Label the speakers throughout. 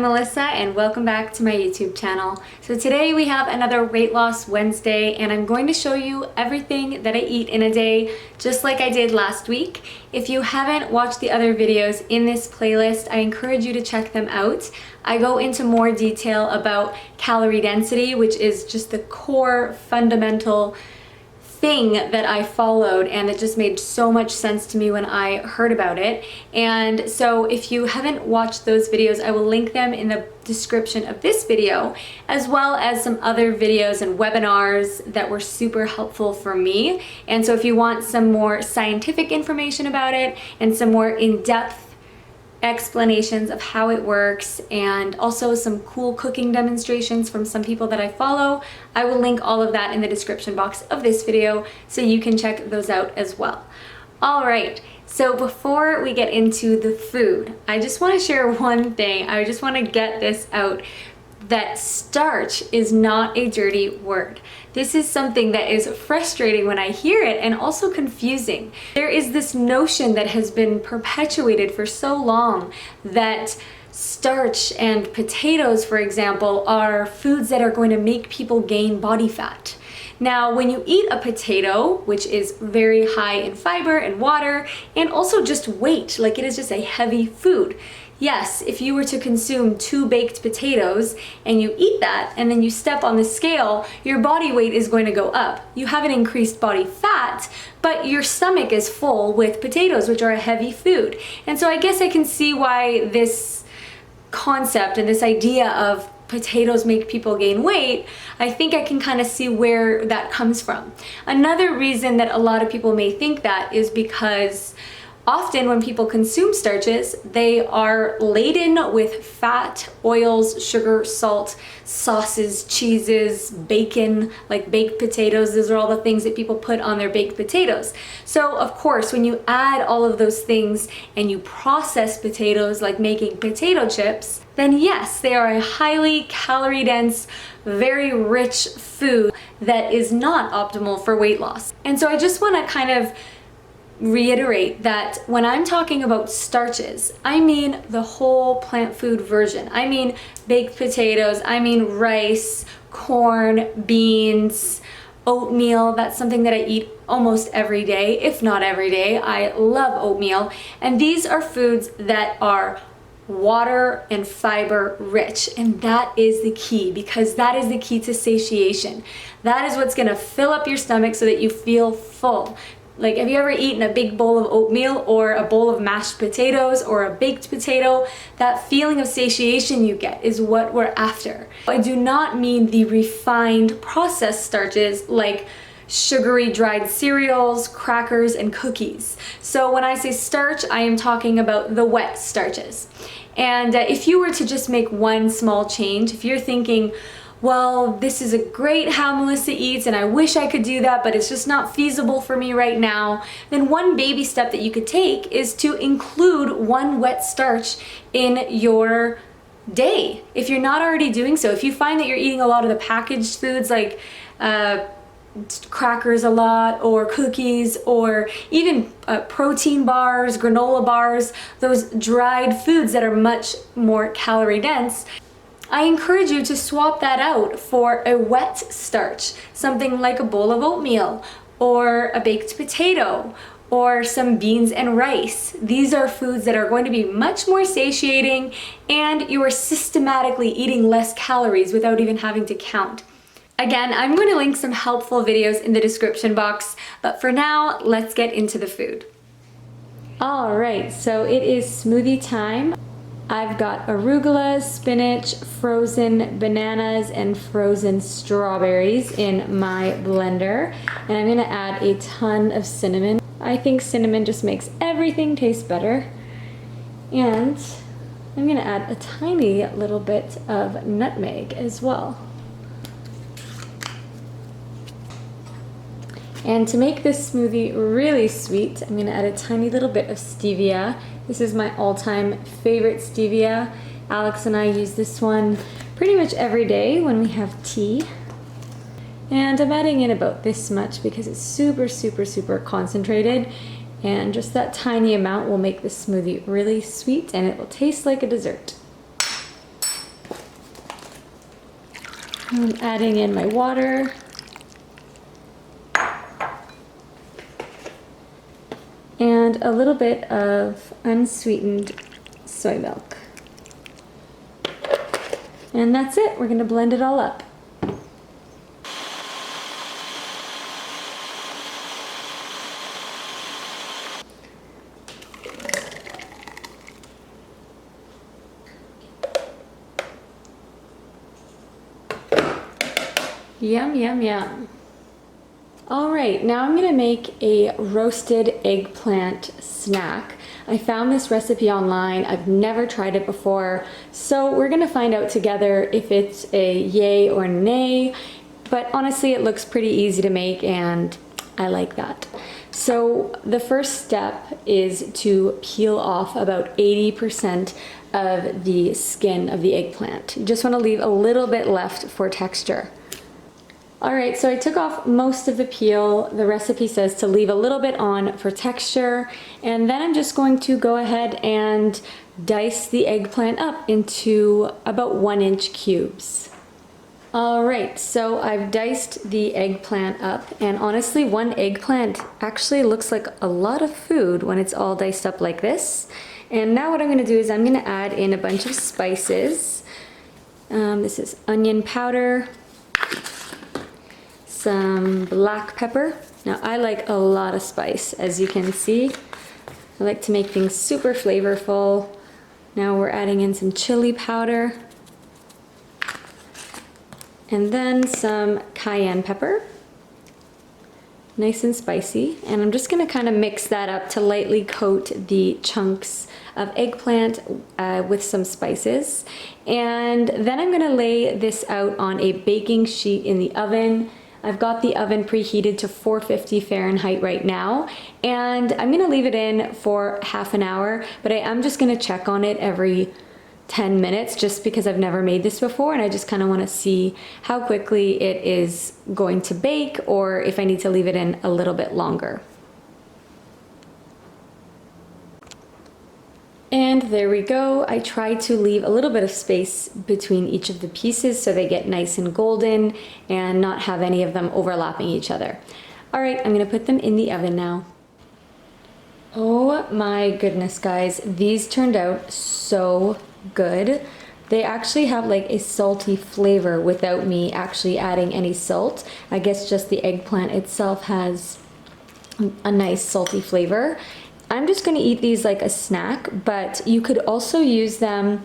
Speaker 1: Melissa and welcome back to my YouTube channel. So today we have another weight loss Wednesday and I'm going to show you everything that I eat in a day just like I did last week. If you haven't watched the other videos in this playlist, I encourage you to check them out. I go into more detail about calorie density, which is just the core fundamental thing that I followed, and it just made so much sense to me when I heard about it. And so if you haven't watched those videos, I will link them in the description of this video, as well as some other videos and webinars that were super helpful for me. And so if you want some more scientific information about it and some more in-depth explanations of how it works and also some cool cooking demonstrations from some people that I follow, I will link all of that in the description box of this video so you can check those out as well. Alright, so before we get into the food, I just want to share one thing. I just want to get this out, that starch is not a dirty word. This is something that is frustrating when I hear it and also confusing. There is this notion that has been perpetuated for so long that starch and potatoes, for example, are foods that are going to make people gain body fat. Now, when you eat a potato, which is very high in fiber and water, and also just weight, like it is just a heavy food. Yes, if you were to consume 2 baked potatoes and you eat that and then you step on the scale, your body weight is going to go up. You have an increased body fat, but your stomach is full with potatoes, which are a heavy food. And so I guess I can see why this concept and this idea of potatoes make people gain weight, I think I can kind of see where that comes from. Another reason that a lot of people may think that is because often when people consume starches, they are laden with fat, oils, sugar, salt, sauces, cheeses, bacon, like baked potatoes. Those are all the things that people put on their baked potatoes. So of course, when you add all of those things and you process potatoes like making potato chips, then yes, they are a highly calorie dense, very rich food that is not optimal for weight loss. And so I just want to kind of reiterate that when I'm talking about starches, I mean the whole plant food version. I mean baked potatoes, I mean rice, corn, beans, oatmeal. That's something that I eat almost every day, if not every day. I love oatmeal. And these are foods that are water and fiber rich, and that is the key, because that is the key to satiation. That is what's going to fill up your stomach so that you feel full. Like, have you ever eaten a big bowl of oatmeal or a bowl of mashed potatoes or a baked potato? That feeling of satiation you get is what we're after. I do not mean the refined processed starches like sugary dried cereals, crackers, and cookies. So when I say starch, I am talking about the wet starches. And if you were to just make one small change, if you're thinking, well, this is a great how Melissa eats and I wish I could do that, but it's just not feasible for me right now, then one baby step that you could take is to include one wet starch in your day. If you're not already doing so, if you find that you're eating a lot of the packaged foods like crackers a lot, or cookies, or even protein bars, granola bars, those dried foods that are much more calorie dense, I encourage you to swap that out for a wet starch, something like a bowl of oatmeal or a baked potato or some beans and rice. These are foods that are going to be much more satiating, and you are systematically eating less calories without even having to count. Again, I'm going to link some helpful videos in the description box, but for now, let's get into the food. Alright, so it is smoothie time. I've got arugula, spinach, frozen bananas, and frozen strawberries in my blender. And I'm gonna add a ton of cinnamon. I think cinnamon just makes everything taste better. And I'm gonna add a tiny little bit of nutmeg as well. And to make this smoothie really sweet, I'm gonna add a tiny little bit of stevia. This is my all-time favorite stevia. Alex and I use this one pretty much every day when we have tea. And I'm adding in about this much because it's super, super, super concentrated. And just that tiny amount will make the smoothie really sweet and it will taste like a dessert. I'm adding in my water. And a little bit of unsweetened soy milk. And that's it. We're going to blend it all up. Yum, yum, yum. All right, now I'm gonna make a roasted eggplant snack. I found this recipe online. I've never tried it before, so we're gonna find out together if it's a yay or nay, but honestly, it looks pretty easy to make and I like that. So the first step is to peel off about 80% of the skin of the eggplant. You just wanna leave a little bit left for texture. All right, so I took off most of the peel. The recipe says to leave a little bit on for texture, and then I'm just going to go ahead and dice the eggplant up into about 1-inch cubes. All right, so I've diced the eggplant up, and honestly, one eggplant actually looks like a lot of food when it's all diced up like this. And now what I'm gonna do is I'm gonna add in a bunch of spices. This is onion powder, some black pepper. Now I like a lot of spice, as you can see. I like to make things super flavorful. Now we're adding in some chili powder. And then some cayenne pepper. Nice and spicy. And I'm just gonna kind of mix that up to lightly coat the chunks of eggplant with some spices. And then I'm gonna lay this out on a baking sheet in the oven. I've got the oven preheated to 450 Fahrenheit right now, and I'm gonna leave it in for half an hour, but I am just gonna check on it every 10 minutes just because I've never made this before and I just kind of want to see how quickly it is going to bake or if I need to leave it in a little bit longer. And there we go. I try to leave a little bit of space between each of the pieces so they get nice and golden and not have any of them overlapping each other. All right, I'm gonna put them in the oven now. Oh my goodness, guys. These turned out so good. They actually have like a salty flavor without me actually adding any salt. I guess just the eggplant itself has a nice salty flavor. I'm just gonna eat these like a snack, but you could also use them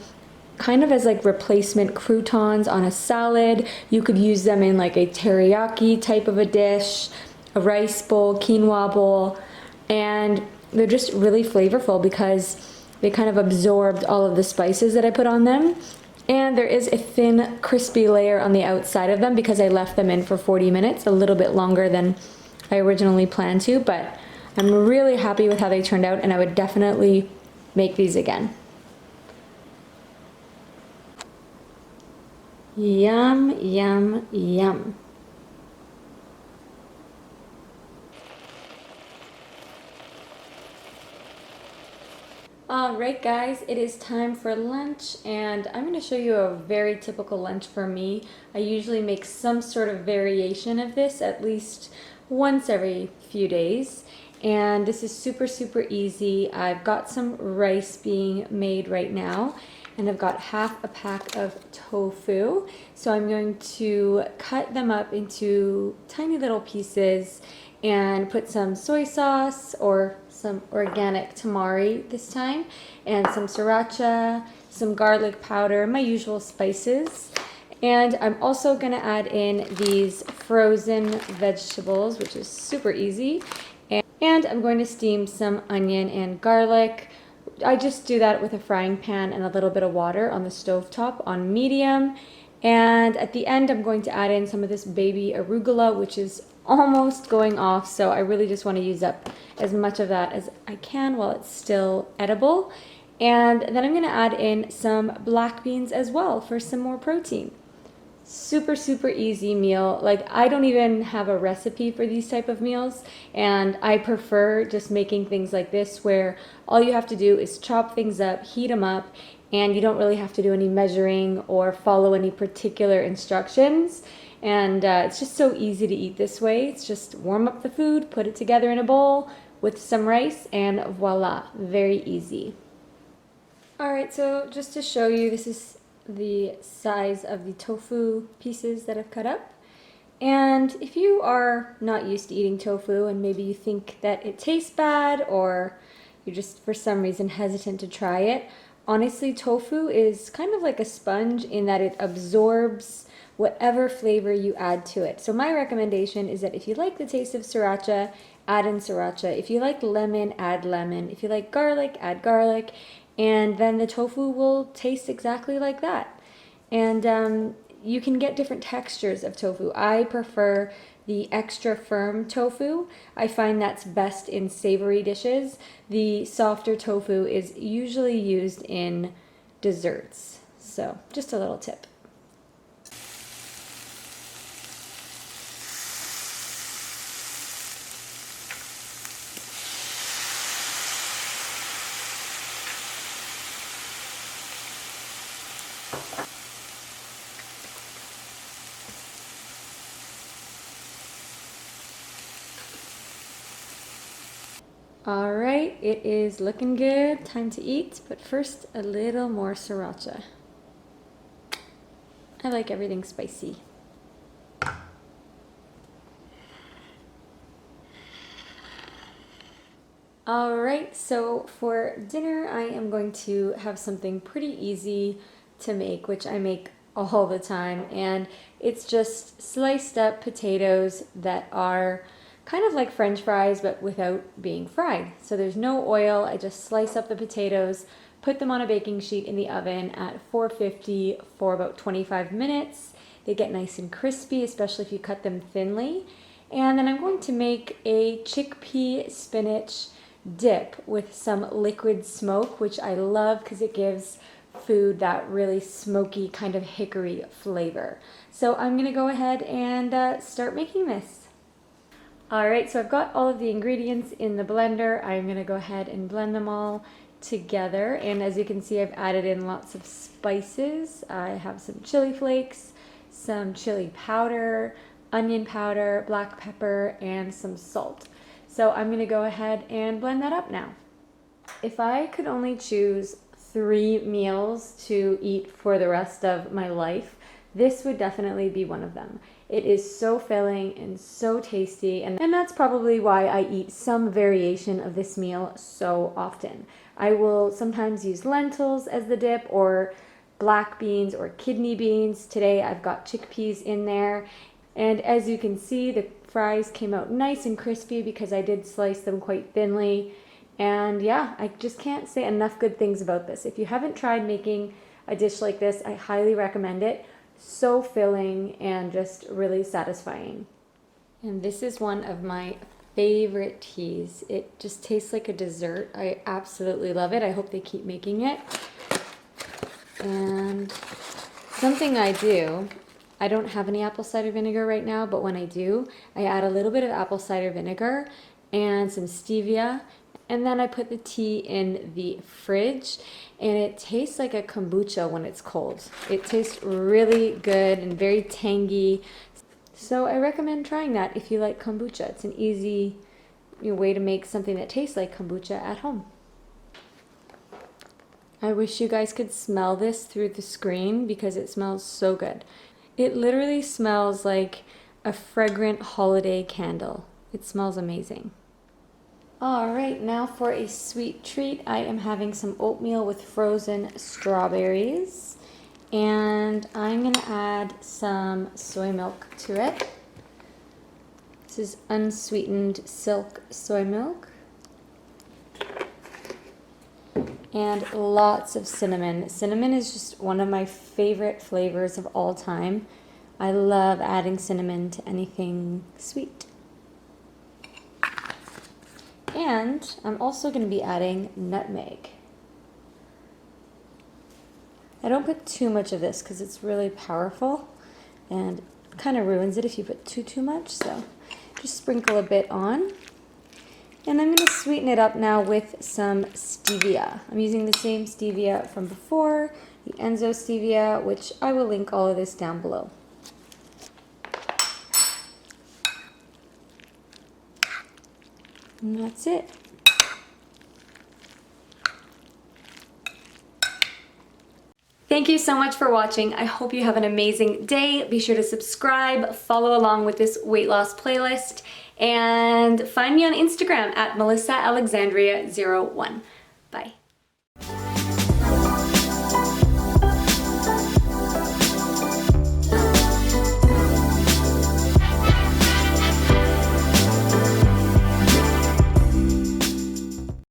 Speaker 1: kind of as like replacement croutons on a salad. You could use them in like a teriyaki type of a dish, a rice bowl, quinoa bowl, and they're just really flavorful because they kind of absorbed all of the spices that I put on them. And there is a thin, crispy layer on the outside of them because I left them in for 40 minutes, a little bit longer than I originally planned to, but I'm really happy with how they turned out and I would definitely make these again. Yum, yum, yum. All right, guys, it is time for lunch and I'm going to show you a very typical lunch for me. I usually make some sort of variation of this at least once every few days. And this is super, super easy. I've got some rice being made right now and I've got half a pack of tofu. So I'm going to cut them up into tiny little pieces and put some soy sauce or some organic tamari this time, and some sriracha, some garlic powder, my usual spices. And I'm also gonna add in these frozen vegetables, which is super easy. And I'm going to steam some onion and garlic. I just do that with a frying pan and a little bit of water on the stovetop on medium. And at the end, I'm going to add in some of this baby arugula, which is almost going off. So I really just want to use up as much of that as I can while it's still edible. And then I'm going to add in some black beans as well for some more protein. Super, super easy meal. Like, I don't even have a recipe for these type of meals, and I prefer just making things like this where all you have to do is chop things up, heat them up, and you don't really have to do any measuring or follow any particular instructions. And it's just so easy to eat this way. It's just warm up the food, put it together in a bowl with some rice, and voila, very easy. All right, so just to show you, this is the size of the tofu pieces that I've cut up. And if you are not used to eating tofu and maybe you think that it tastes bad, or you're just for some reason hesitant to try it, honestly, tofu is kind of like a sponge in that it absorbs whatever flavor you add to it. So my recommendation is that if you like the taste of sriracha, add in sriracha. If you like lemon, add lemon. If you like garlic, add garlic. And then the tofu will taste exactly like that. And you can get different textures of tofu. I prefer the extra firm tofu. I find that's best in savory dishes. The softer tofu is usually used in desserts. So just a little tip. All right, it is looking good. Time to eat, but first a little more sriracha. I like everything spicy. All right, so for dinner, I am going to have something pretty easy to make, which I make all the time, and it's just sliced up potatoes that are kind of like French fries, but without being fried. So there's no oil. I just slice up the potatoes, put them on a baking sheet in the oven at 450 for about 25 minutes. They get nice and crispy, especially if you cut them thinly. And then I'm going to make a chickpea spinach dip with some liquid smoke, which I love because it gives food that really smoky kind of hickory flavor. So I'm gonna go ahead and start making this. All right, so I've got all of the ingredients in the blender. I'm gonna go ahead and blend them all together. And as you can see, I've added in lots of spices. I have some chili flakes, some chili powder, onion powder, black pepper, and some salt. So I'm gonna go ahead and blend that up now. If I could only choose 3 meals to eat for the rest of my life, this would definitely be one of them. It is so filling and so tasty, and that's probably why I eat some variation of this meal so often. I will sometimes use lentils as the dip, or black beans or kidney beans. Today I've got chickpeas in there, and as you can see, the fries came out nice and crispy because I did slice them quite thinly. And yeah, I just can't say enough good things about this. If you haven't tried making a dish like this, I highly recommend it. So filling and just really satisfying. And this is one of my favorite teas. It just tastes like a dessert. I absolutely love it. I hope they keep making it. And something I do, I don't have any apple cider vinegar right now, but when I do, I add a little bit of apple cider vinegar and some stevia, and then I put the tea in the fridge, and it tastes like a kombucha when it's cold. It tastes really good and very tangy. So I recommend trying that if you like kombucha. It's an easy way to make something that tastes like kombucha at home. I wish you guys could smell this through the screen because it smells so good. It literally smells like a fragrant holiday candle. It smells amazing. All right, now for a sweet treat. I am having some oatmeal with frozen strawberries, and I'm gonna add some soy milk to it. This is unsweetened silk soy milk. And lots of cinnamon. Cinnamon is just one of my favorite flavors of all time. I love adding cinnamon to anything sweet. And I'm also going to be adding nutmeg. I don't put too much of this because it's really powerful. and kind of ruins it if you put too much, so just sprinkle a bit on. And I'm going to sweeten it up now with some stevia. I'm using the same stevia from before, the Enzo stevia, which I will link all of this down below. And that's it. Thank you so much for watching. I hope you have an amazing day. Be sure to subscribe, follow along with this weight loss playlist, and find me on Instagram at MelissaAlexandria01. Bye.